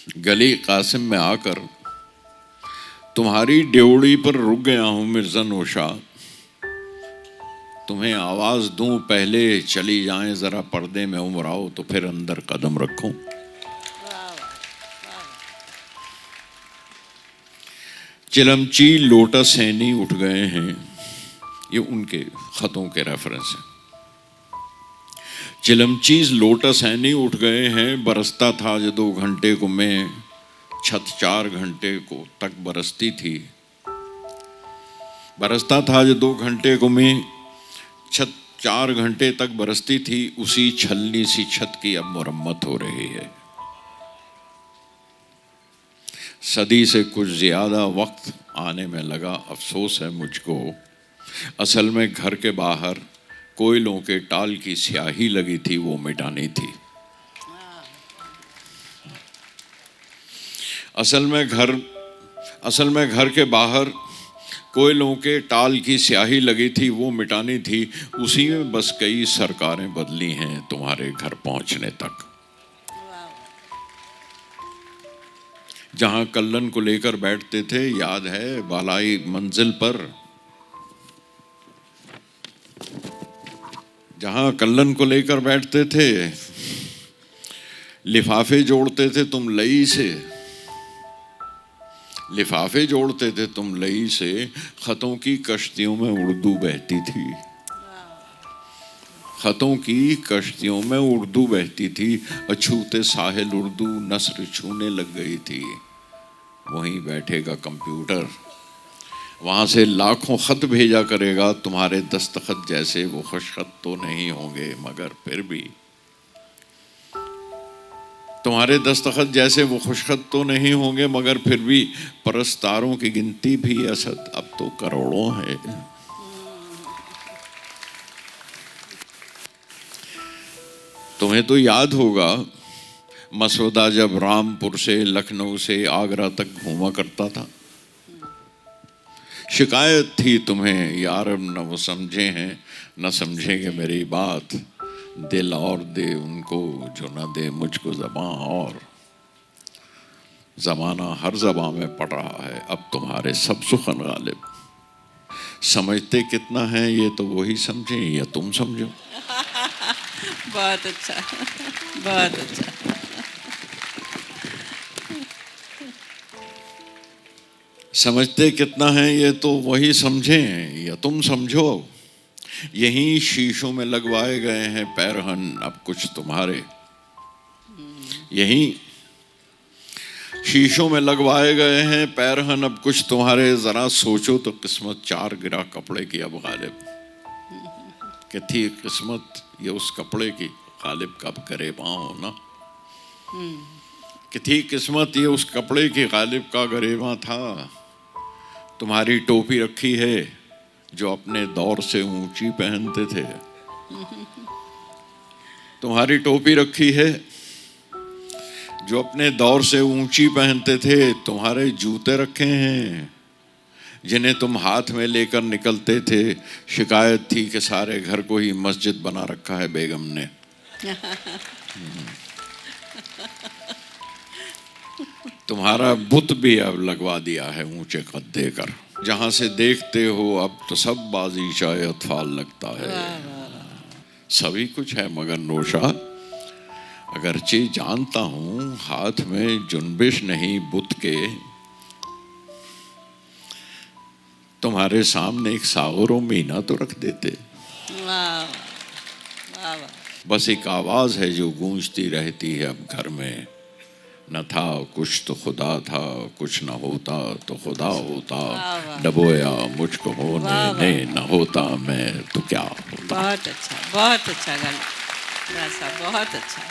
गली कासिम में आकर तुम्हारी ड्योढ़ी पर रुक गया हूं मिर्ज़ा नौशा। तुम्हें आवाज दूं पहले चली जाएं, जरा पर्दे में उम्र आओ तो फिर अंदर कदम रखूं। चिलमची लोटस सैनी उठ गए हैं, ये उनके खतों के रेफरेंस है। चिलमचीज लोटस सैनी उठ गए हैं, बरसता था जो 2 घंटे को मैं, छत 4 घंटे को तक बरसती थी। बरसता था जो 2 घंटे को मैं, छत 4 घंटे तक बरसती थी। उसी छलनी सी छत की अब मुरम्मत हो रही है। सदी से कुछ ज्यादा वक्त आने में लगा, अफसोस है मुझको। असल में घर के बाहर कोयलों के टाल की स्याही लगी थी, वो मिटानी थी। असल में घर के बाहर कोयलों के टाल की स्याही लगी थी, वो मिटानी थी। उसी में बस कई सरकारें बदली हैं तुम्हारे घर पहुंचने तक। जहां कल्लन को लेकर बैठते थे, याद है, बालाई मंजिल पर, जहां कल्लन को लेकर बैठते थे, लिफाफे जोड़ते थे तुम लई से, लिफाफे जोड़ते थे तुम लई से। खतों की कश्तियों में उर्दू बहती थी, खतों की कश्तियों में उर्दू बहती थी। अछूते साहिल उर्दू नस्र छूने लग गई थी। वहीं बैठेगा कंप्यूटर, वहां से लाखों खत भेजा करेगा। तुम्हारे दस्तखत जैसे वो खुशखत तो नहीं होंगे, मगर फिर भी तुम्हारे दस्तखत जैसे वो खुशखत तो नहीं होंगे, मगर फिर भी परस्तारों की गिनती भी असद अब तो करोड़ों है। तुम्हें तो याद होगा, मसूदा जब रामपुर से, लखनऊ से आगरा तक घूमा करता था। शिकायत थी तुम्हें, यार अब न वो समझे हैं न समझेंगे मेरी बात। दिल और दे उनको जो न दे मुझको ज़बां और। ज़माना हर ज़बां में पड़ रहा है अब तुम्हारे सब सुखन गालिब। समझते कितना है ये तो वही समझें या तुम समझो। बहुत अच्छा, बहुत अच्छा। समझते कितना है ये तो वही समझें या तुम समझो। यहीं शीशों में लगवाए गए हैं पैरहन अब कुछ तुम्हारे। यहीं शीशों में लगवाए गए हैं पैरहन अब कुछ तुम्हारे। जरा सोचो तो किस्मत 4 गिरा कपड़े की अब गालिब। कि थी किस्मत ये उस कपड़े की, गालिब कब करे पाओ ना। कि थी किस्मत ये उस कपड़े की, गालिब का गरेबा था। तुम्हारी टोपी रखी है जो अपने दौर से ऊंची पहनते थे। तुम्हारी टोपी रखी है जो अपने दौर से ऊंची पहनते थे। तुम्हारे जूते रखे हैं जिन्हें तुम हाथ में लेकर निकलते थे। शिकायत थी कि सारे घर को ही मस्जिद बना रखा है बेगम ने। तुम्हारा बुत भी अब लगवा दिया है ऊंचे कद देकर। जहां से देखते हो अब तो सब बाजीशा अतफाल लगता है। सभी कुछ है मगर नौशा, अगरचे जानता हूं हाथ में जुनबिश नहीं बुत के। तुम्हारे सामने एक सागरो मीना तो रख देते। बस एक आवाज है जो गूंजती रहती है अब घर में। न था कुछ तो खुदा था, कुछ न होता तो खुदा होता। डबोया मुझको होने ने, न होता मैं तो क्या होता। बहुत अच्छा गाना, बहुत अच्छा।